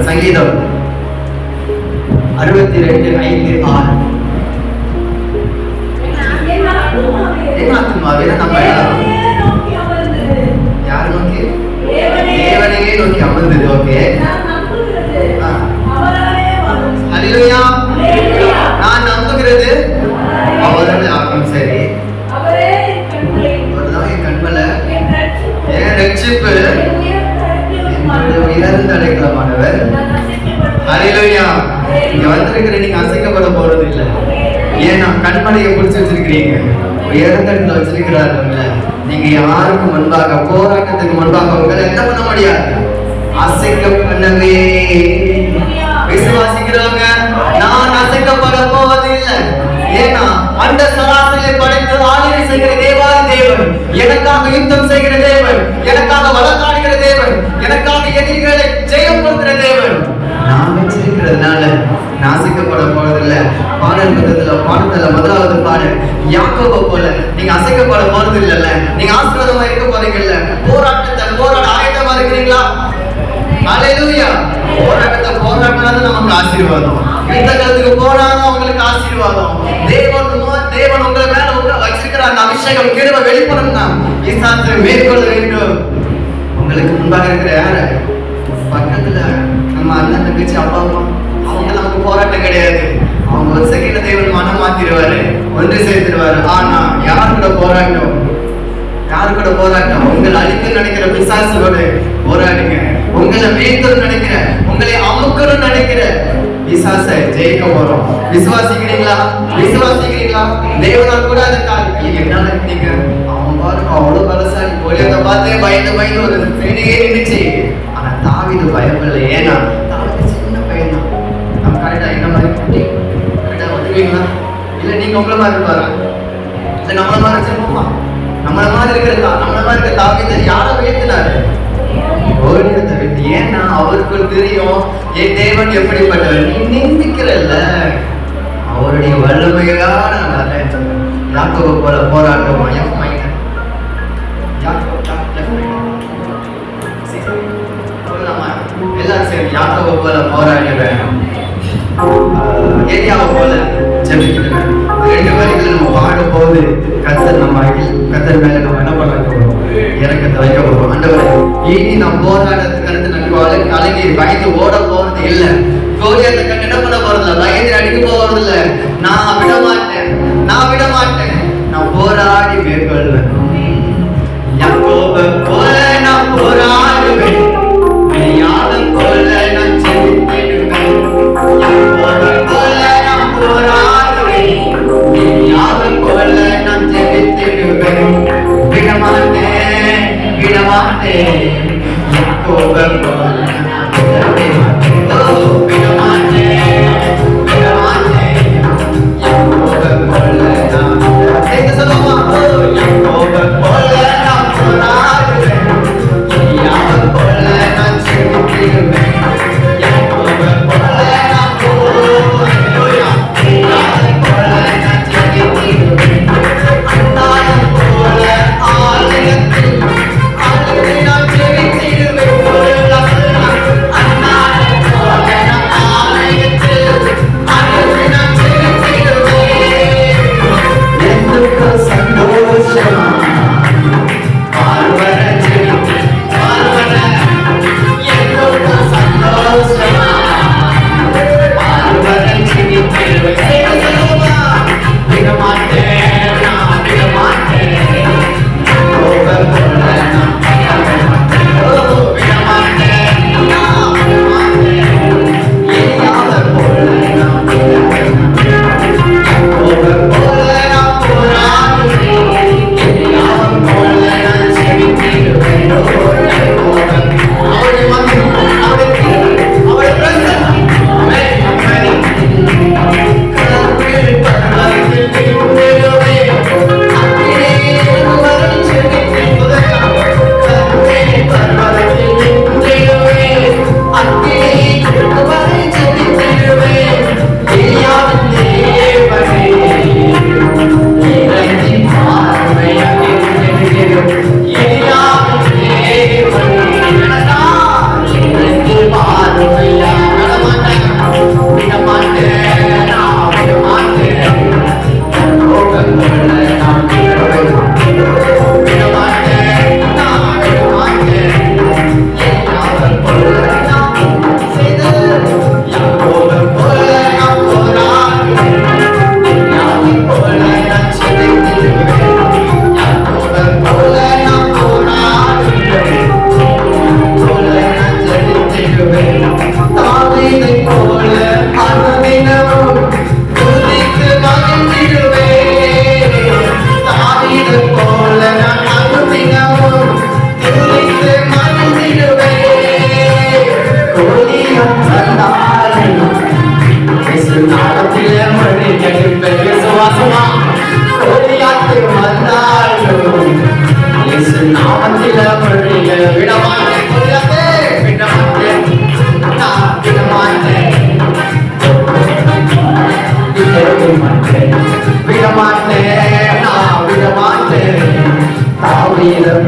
சங்கீதம் 62:5-6. என்ன ஆத்துமாவே நம்ம யார் நோக்கி? தேவனையே நோக்கி அமர்ந்தது. ஓகே, ஹல்லேலூயா. நான் நம்புகிறது அவரால் ஆகும். சரி, அவர்தான் என் கண்மலை, என் ரட்சிப்பு, உயர்ந்த அடைக்கலமானவர். ஹல்லேலூயா. இங்க வந்திருக்கிற நீங்க அசைக்கப்பட போறது இல்லை. ஏன்னா கண்மலையை பிடிச்சு வச்சிருக்கிறீங்க, உயர்ந்த இடத்துல வச்சிருக்கிறாருல்ல. நீங்க யாருக்கு முன்பாக, போராட்டத்துக்கு முன்பாக உங்களை என்ன பண்ண முடியாது, அசைக்க பண்ணவே. விசுவாசிக்கிறவங்க நான் அசைக்கப்பட போவது இல்லை. ஏன்னா அந்த சராசரியை படைத்து ஆளுகை செய்கிற தேவாதி தேவன், எனக்காக யுத்தம் செய்கிற தேவன், எனக்காக வழக்காடுகிற தேவன், எனக்காக எதிரிகளை ஜெயம் கொடுக்கிற தேவன் நான் வச்சிருக்கிறதுனால அசைக்கப்பட போறதில்லை. பாடல் பாடத்துல முதலாவது பாடல், யாக்கோபை போல நீங்க அசைக்கப்பட போறது இல்லைல்ல. நீங்க ஆசீர்வாதமா இருக்க போறீங்கல்ல. போராட ஆயத்தமா இருக்கிறீங்களா? ஹல்லேலூயா. போராட்டம் நமக்கு ஆசீர்வாதம். யுத்த காலத்துக்கு போராடும் அவங்களுக்கு ஆசீர்வாதம். தேவன் உங்களை மேல வச்சிருக்கிற அந்த அபிஷேகம் கிருபை வெளிப்படணும்னா விசுவாசத்தை மேற்கொள்ள வேண்டும். உங்களுக்கு முன்பாக இருக்கிற யாரு? பக்கத்துல நம்ம அண்ணன், தங்கச்சி, அப்பா, அம்மா, அவங்க நமக்கு போராட்டம் கிடையாது. அவங்க ஒரு செகண்ட்ல தேவன் மனம் மாத்திடுவாரு, ஒன்று சேர்த்துடுவாரு. ஆனா யாரு கூட போராட்டம்? உங்களை அழிக்க நினைக்கிற பிசாசோட போராடுங்க. உங்களை வீழ்த்தணும் நினைக்கிற, உங்களை அமுக்கணும் நினைக்கிற பிசாசை ஜெயிக்க போறோம். விசுவாசிக்கிறீங்களா? தேவனால் கூட அதை என்னால நீங்க அவன் பாருங்க அவ்வளவு பலசாலி போலியத்தை பார்த்து பயந்து ஒரு பேனையே நின்றுச்சு. ஆனா தாவீது பயப்படல. ஏன்னா தாவீது சின்ன பையன் தான். நம்ம கரெக்டா என்ன மாதிரி கரெக்டா வந்துருவீங்களா? இல்ல நீங்க உங்களை மாதிரி இருப்பாரா? இல்ல நம்மள மாதிரி வச்சிருப்போமா? நம்மள மாதிரி இருக்க தாவீது யாரை உயர்த்தினாரு? ஓடினத்தை விட்டு. ஏன்னா அவருக்கு தெரியும் என் தேவன் எப்படிப்பட்டவர். நீ நிந்திக்கிறல்ல, அவருடைய வல்லமையான யாக்கோபை போல போராட்டமா? எல்லாரும் சரி, யாக்கோபை போல போராடுவேன், ஏரியாவை போல ஜெபிக்கிறேன். 2 வரிகளை நம்ம பாடும் போது கர்த்தர் மேல நம்ம என்ன பண்ண போறோம்? இறக்கத்தை வைக்க போறோம். ஆண்டவரே, இனி நான் போராட்டத்துக்கு நான் கலங்கி பயந்து ஓட போறது இல்லை. கோலியாத்தை கண்டு என்ன பண்ண போறது இல்லை, பயந்து அடிக்க போறது இல்லை. நான் விட மாட்டேன். நான் போராடி மேற்கொள்வேன். யாக்கோபை போல நான் போராடுவேன், யாரும் போல நான் ஜெபித்திடுவேன். யாக்கோபை போல நான் போராடுவேன், யாரும் போல நான் ஜெபித்திடுவேன். விடமாட்டேன். யாக்கோபை போல நான் விடமாட்டேன். யாக்கோபை போல நான் சொல்லுமா? யாக்கோபை போல நான் போராடுவேன், யாரும் போல நான் ஜெபித்திடுவேன். யாக்கோபை போல நான் போராடுவேன், யாரும் போல நான் ஜெபித்திடுவேன். அந்தாயம் போல ஆலயத்தில் நான் ஜெபித்திடுவேன். அந்தாயம் போல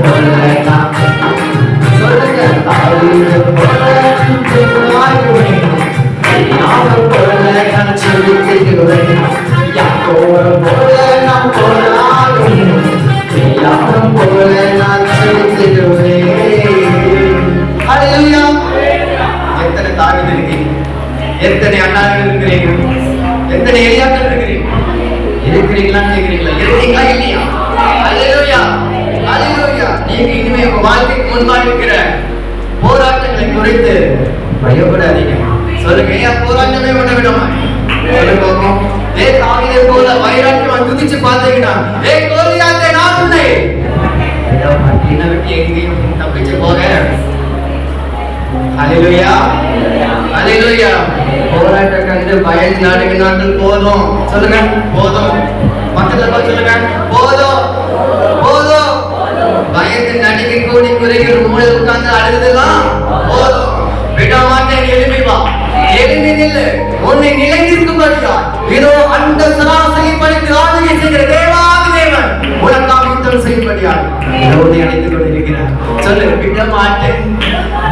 போல நான் சொல்லுங்க தாவீது போல ஆகுவேன் யாவும் போல நான் செலுத்திடுவேன் யாக்கோபு போல நான் போராடுவேன் யாவும் போல நான் செலுத்திடுவேன். ஹல்லேலூயா. எத்தனை தாவீது இருக்கீங்க, எத்தனை அண்ணாக்கள் இருக்கிறீங்க, எத்தனை எலியாக்கள் இருக்கிறீங்களான்னு கேக்குறீங்களா? இருக்கீங்களா இல்லையா? ஹல்லேலூயா ஹல்லேலூயா. நீங்க இனிமே உங்க வாழ்க்கைக்கு முன்பாக இருக்கிற போராட்டங்களை குறித்து பயப்படாதீங்க. சொல்லுங்க, ஏன் போராட்டமே பண்ண விடாம சொல்லுங்க. தாவீதை போல வைராக்கியமா துதிச்சு பார்த்தீங்கன்னா கோலியாத்தை நான் உன்னை விட்டு எங்கேயும் தப்பிச்சு போக. ஹல்லேலூயா ஹல்லேலூயா. போராட்டம் கண்டு பயந்து நாடுகள் நாட்கள் போதும். சொல்லுங்க போதும். பக்கத்துல போய் சொல்லுங்க போதும் போதும். பயந்து நடுங்கி கூடி குறைகிற மூளை உட்கார்ந்து அழுதுலாம் போதும். விட மாட்டேன், எழுப்பி வா, எழுப்பி நில்லு, உன்னை நிலைத்திருக்கும்படியா இதோ அந்த சராசரி படைத்து ஆளுகை செய்கிற தேவாதி தேவன் உனக்காக யுத்தம் செய்யும்படியா உன்னை அழைத்துக் கொண்டிருக்கிறார். சொல்லு, விட மாட்டேன்,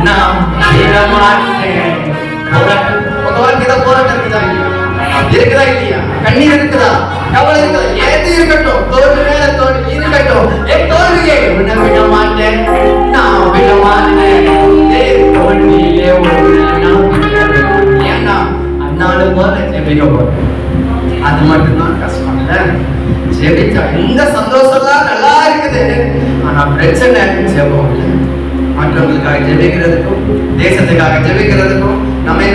நான் விட மாட்டேன். உங்க வாழ்க்கையில போராட்டம் இருக்குதா இருக்குதா இல்லையா? கண்ணீர் இருக்குதா, கவலை இருக்குதா? எது இருக்கட்டும், தோல்வி மேல தோல்வி இருக்கட்டும், என் தோல்வியை உன்னை விட மாட்டேன், நான் விட மாட்டேன். தோல்வியிலே ஏன்னா அண்ணாடு போல ஜெபிக்க போறேன். அது மட்டும்தான் கஷ்டம் இல்ல. ஜெபிச்சா இந்த சந்தோஷம் தான் நல்லா இருக்குது, ஆனா பிரச்சனை ஜெபம் இல்லை. மற்றவங்களுக்காக ஜெபிக்கிறதுக்கும் தேசத்துக்காக ஜெபிக்கிறதுக்கும் நம்மை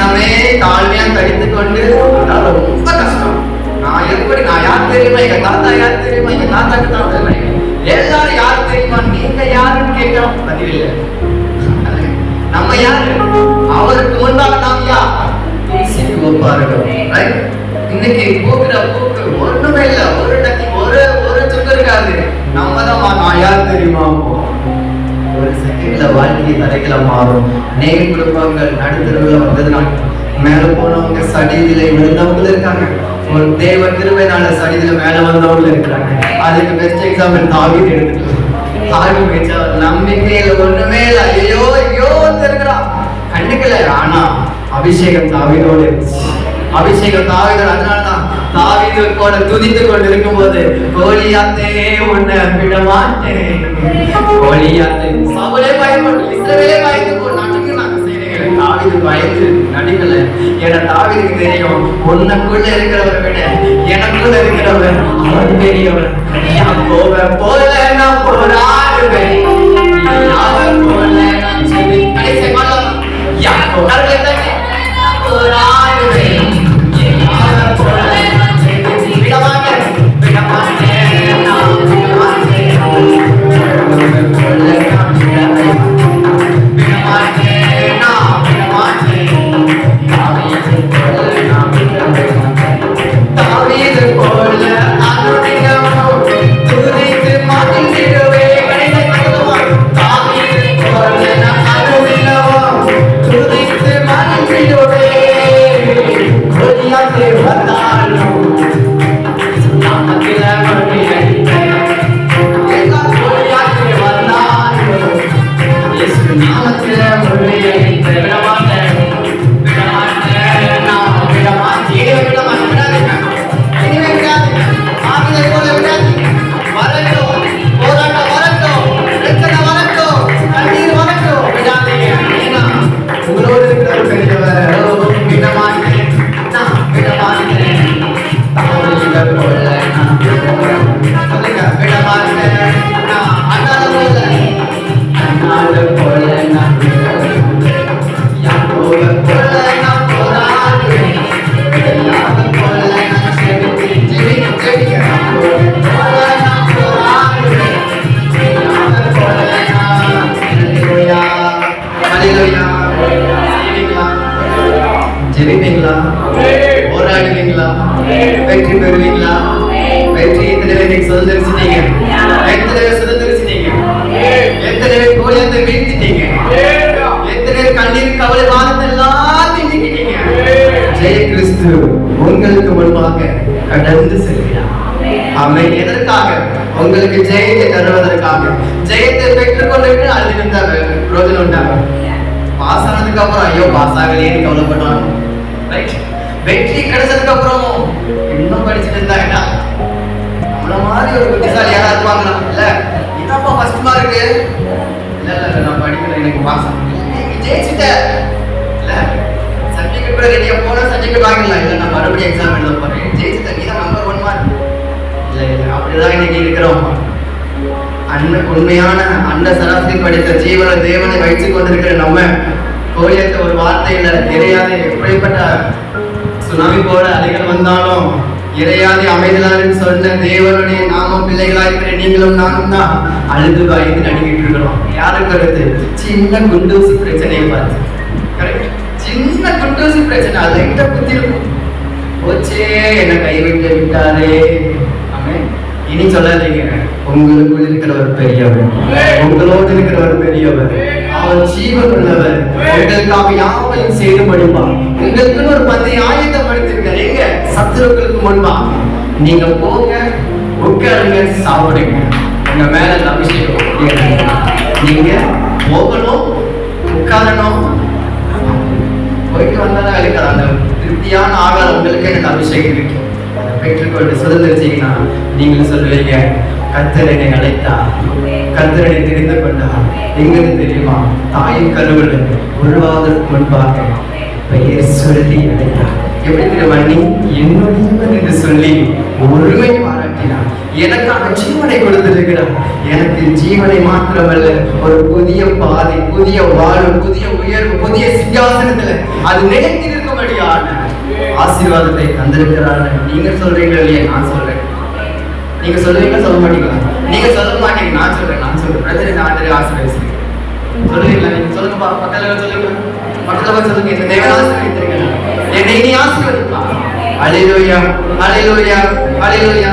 தாழ்மையா தடித்து கொண்டு அதால ரொம்ப கஷ்டம். நான் யார் தெரியுமா, எங்க தாத்தா யார் தெரியுமா, எங்க தாத்தாக்கு தான் தெரியும், எல்லாரும் யார் தெரியுமா, நீங்க யாருன்னு கேட்க பதிவில்லை. நம்ம யாரு, அவருக்கு முன்பாக நாம் யார் ஒப்பார்கள். இன்னைக்கு பூக்குற பூக்கு ஒண்ணுமே இல்லை, ஒரு டக்கி ஒரு சுக்கு இருக்காது. நம்ம தான் நான் யார் தெரியுமா, ஒரு செகண்ட்ல வாழ்க்கை தலைகளை மாறும். அநேக குடும்பங்கள் நடுத்தருவில் வந்ததுனால மேல போனவங்க சடிதில விழுந்தவங்க இருக்காங்க, ஒரு தேவ கிருபையினால சடிதில மேல வந்தவங்க இருக்கிறாங்க. அதுக்கு பெஸ்ட் எக்ஸாம்பிள் தாவீது எடுத்துக்கலாம். நம்பிக்கையில ஒண்ணுமே இல்லை, ஐயோ ஐயோ இருக்கிறான், கண்டுக்கல. ஆனா அபிஷேகம் தாவீதோடு இருந்துச்சு. அபிஷேகம் தாவீதோடு. அதனால்தான் தாவீது கூட துதித்து கொண்டு இருக்கும் போது கோலியாத்தே உன்னை விட மாட்டேன். கோலியாத்தே சவுலே பயப்படும், இஸ்ரவேலே பயந்து நடுங்க நாங்க செய்யறீங்க. தாவீது பயந்து நடுங்கல. ஏன்னா தாவீதுக்கு தெரியும், உன்னைக்குள்ள இருக்கிறவர் விட எனக்குள்ள இருக்கிறவர் அவர் பெரியவர். யாக்கோபை போல நான் போராடுவேன், அவன் போல நான் ஜெபிப்பேன். யாக்கோபை போராடுவேன், அவன் போல நான் ஜெபிப்பேன். விட மாட்டேன், விட மாட்டேன், நான் விட மாட்டேன். அவன் போல நான் விட மாட்டேன், நான் விட மாட்டேன். தாவீது போல நான் விட மாட்டேன். தாவீது போல அனுதினமும் துதித்து மகிழ்ந்திடுவேன். தாவீது போல நான் அனுதினமும் துதித்து மகிழ்ந்திடுவேன். கோலியாத்தை வந்தாலும் நாமத்தில மகிழ்ந்திடுவேன். எல்லா கோலியாத்தை வந்தாலும் இயேசு நாமத்தில மகிழ்ந்திடுவேன். விட மாட்டேன், விட மாட்டேன், நான் விட மாட்டேன். விட மாட்டேன், இனிமே விடாதீங்க. ஆவிதை போல விடாதீங்க. வரட்டும், போராட்டம் வரட்டும், பிரச்சனை வரட்டும், கண்ணீர் வரட்டும், விடாதீங்க. ஏன்னா உங்களோடு இருக்கிற பெரியவர். விட மாட்டேன், நான் விட மாட்டேன். தாவீதை போல நான் சொல்லுங்க, விட மாட்டேன், நான் அண்ணாடு போல நான் விட மாட்டேன். யாக்கோபை போல நான் போராடுவேன், எல்லாரும் போல நான் ஜெபிக்க. யாக்கோபை போல நான் போராடுவேன், எல்லாரும் போல நான். ஹல்லேலூயா ஹல்லேலூயா. ஜெபிப்பீங்களா? போராடுவீங்களா? வெற்றி பெறுவீங்களா? வெற்றி எத்தனை பேர் சுதந்திரிச்சிட்டீங்க? எத்தனை பேர் சுதந்திரிச்சிட்டீங்க? எத்தனை பேர் கோலியாத்தை வீழ்த்திட்டீங்க? எத்தனை பேர் கண்ணீர் கவலை வாரத்தை எல்லாத்தையும் நீக்கிட்டீங்க? ஜெய கிறிஸ்து உங்களுக்கு முன்பாக கடந்து செல்கிறார். ஆமென். எதற்காக? உங்களுக்கு ஜெயத்தை தருவதற்காக. ஜெயத்தை பெற்றுக்கொண்டு அழுதிருந்தா ரோஜன் உண்டாங்க. பாஸ் ஆனதுக்கு அப்புறம் ஐயோ பாஸ் ஆகலையேன்னு கவலைப்படுவாங்க. வெற்றி கிடைச்சதுக்கு அப்புறம் இன்னும் படிச்சுட்டு இருந்தாங்கன்னா நம்மள மாதிரி ஒரு புத்திசாலி யாரா இருப்பாங்களா? இல்ல இதப்பா ஃபர்ஸ்ட் மார்க், இல்ல இல்ல நான் படிக்கல எனக்கு பாஸ் ஜெயிச்சுட்ட, இல்ல சர்டிபிகேட் கூட ரெடியா போனா சர்டிபிகேட் வாங்கிடலாம், இல்ல நான் மறுபடியும் எக்ஸாம் எழுத போறேன், ஜெயிச்சுட்ட நீ தான் நம்பர் 1 மார்க். இல்ல இல்ல அப்படிதான் இன்னைக்கு இருக்கிறோம். உண்மையான அண்ட சராசரி படித்த ஜீவன தேவனை வைத்துக் கொண்டிருக்கிற நம்ம கோயிலத்தை ஒரு வார்த்தையில இறையாதே எப்படிப்பட்ட சுனாமி போல அலைகள் வந்தாலும் இறையாதே அமைதலான்னு சொன்ன தேவனுடைய நாம பிள்ளைகளாயிருக்கிற நீங்களும் நானும் தான் அழுது வாய்ந்து நடிக்கிட்டு இருக்கிறோம். யாருக்கு அடுத்து சின்ன குண்டூசி பிரச்சனையை பார்த்து, சின்ன குண்டூசி பிரச்சனை அதை கிட்ட புத்தி இருக்கும், போச்சே என்ன கைவிட்டு விட்டாரே. இனி சொல்லாதீங்க, உங்களுக்குள் இருக்கிறவர் பெரியவர், உங்களோடு இருக்கிறவர் பெரியவர், அவர் ஜீவன் உள்ளவர், உங்களுக்காக யாவையும் செய்து முடிப்பார். உங்களுக்குன்னு ஒரு பந்தை ஆயத்தப்படுத்திருக்காரு எங்க சத்துருக்களுக்கு முன்பா. நீங்க போங்க, உட்காருங்க, சாப்பிடுங்க, உங்க மேல அபிஷேகம். நீங்க போகணும், உட்காரணும், போயிட்டு வந்தாலும் இருக்காது. அந்த திருப்தியான ஆகாரம் உங்களுக்கு எனக்கு அபிஷேகம் இருக்கு. பெற்றுக்கொண்டு சுதந்திரிச்சீங்கன்னா நீங்களும் சொல்லுவீங்க, கர்த்தர் என்னை அழைத்தா, கர்த்தர் என்னை தெரிந்து கொண்டா. எங்களுக்கு தெரியுமா? தாயின் கருவில் உருவாவதற்கு முன்பாக பெயர் சொல்லி அழைத்தா. எப்படி தெரியுமா? நீ என்னுடையவன் என்று சொல்லி ஒருமை பாராட்டினார். எனக்காக ஜீவனை கொடுத்திருக்கிறார். எனக்கு ஜீவனை மாத்திரமல்ல, ஒரு புதிய பாதை, புதிய வாழ்வு, புதிய உயர்வு, புதிய சிங்காசனத்துல அது நிலைத்திருக்கும்படியான ஆசீர்வாதத்தை தந்திருக்கிறார். நீங்க சொல்றீங்களா இல்லையா? நான் சொல்றேன். நீங்க சொல்றீங்களா? சொல்ல மாட்டீங்களா? நீங்க சொல்ல மாட்டீங்க, நான் சொல்றேன். நான் சொல்றேன் பிரச்சனை நான் ஆசீர்வதிச்சு சொல்றீங்களா? நீங்க சொல்லுங்க, பக்கத்துல சொல்லுங்க, பக்கத்துல சொல்லுங்க. இந்த தேவன் ஆசீர்வதித்திருக்கேன், என்னை இனி ஆசீர்வதிப்பா. அல்லேலூயா, அல்லேலூயா, அல்லேலூயா.